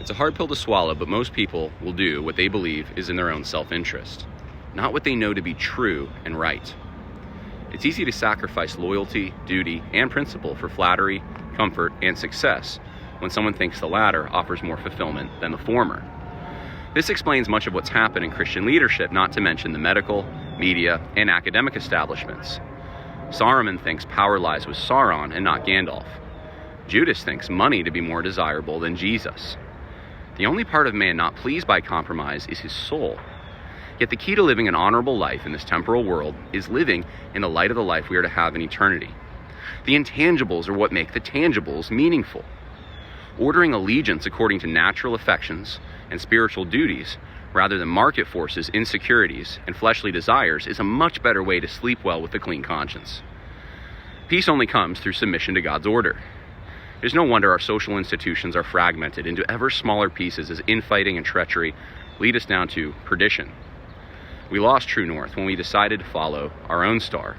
It's a hard pill to swallow, but most people will do what they believe is in their own self-interest, not what they know to be true and right. It's easy to sacrifice loyalty, duty, and principle for flattery, comfort, and success when someone thinks the latter offers more fulfillment than the former. This explains much of what's happened in Christian leadership, not to mention the medical, media, and academic establishments. Saruman thinks power lies with Sauron and not Gandalf. Judas thinks money to be more desirable than Jesus. The only part of man not pleased by compromise is his soul. Yet the key to living an honorable life in this temporal world is living in the light of the life we are to have in eternity. The intangibles are what make the tangibles meaningful. Ordering allegiance according to natural affections and spiritual duties, rather than market forces, insecurities, and fleshly desires, is a much better way to sleep well with a clean conscience. Peace only comes through submission to God's order. There's no wonder our social institutions are fragmented into ever smaller pieces as infighting and treachery lead us down to perdition. We lost true north when we decided to follow our own star.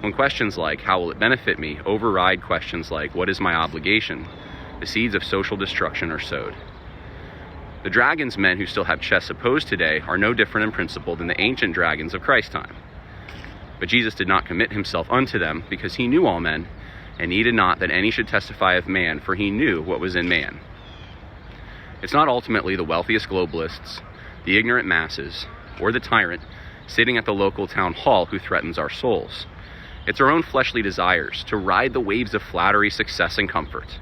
When questions like, how will it benefit me, override questions like, what is my obligation, the seeds of social destruction are sowed. The dragons men who still have chests opposed today are no different in principle than the ancient dragons of Christ's time. But Jesus did not commit himself unto them, because he knew all men, and needed not that any should testify of man, for he knew what was in man. It's not ultimately the wealthiest globalists, the ignorant masses, or the tyrant sitting at the local town hall who threatens our souls. It's our own fleshly desires to ride the waves of flattery, success, and comfort.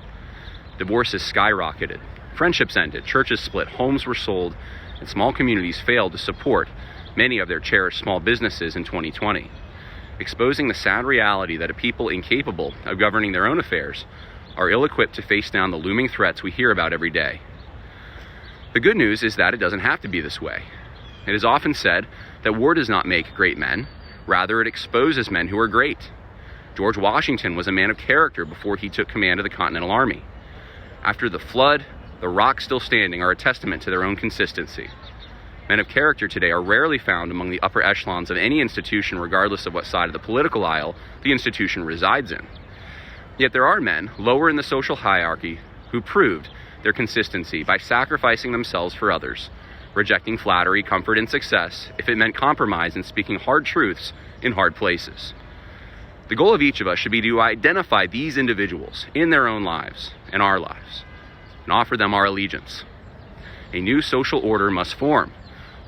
Divorce has skyrocketed, friendships ended, churches split, homes were sold, and small communities failed to support many of their cherished small businesses in 2020. Exposing the sad reality that a people incapable of governing their own affairs are ill-equipped to face down the looming threats we hear about every day. The good news is that it doesn't have to be this way. It is often said that war does not make great men, rather it exposes men who are great. George Washington was a man of character before he took command of the Continental Army. After the flood, the rocks still standing are a testament to their own consistency. Men of character today are rarely found among the upper echelons of any institution, regardless of what side of the political aisle the institution resides in. Yet there are men lower in the social hierarchy who proved their consistency by sacrificing themselves for others, rejecting flattery, comfort, and success if it meant compromise and speaking hard truths in hard places. The goal of each of us should be to identify these individuals in their own lives and our lives and offer them our allegiance. A new social order must form,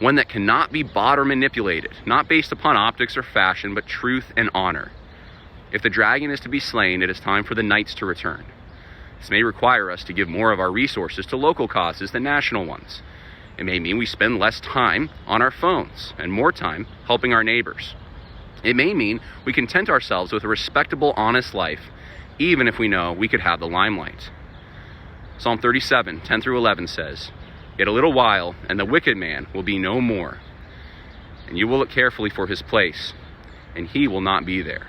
one that cannot be bought or manipulated, not based upon optics or fashion, but truth and honor. If the dragon is to be slain, it is time for the knights to return. This may require us to give more of our resources to local causes than national ones. It may mean we spend less time on our phones and more time helping our neighbors. It may mean we content ourselves with a respectable, honest life, even if we know we could have the limelight. Psalm 37, 10 through 11 says, "Yet a little while, and the wicked man will be no more. And you will look carefully for his place, and he will not be there.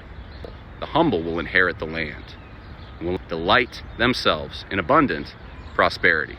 The humble will inherit the land, and will delight themselves in abundant prosperity."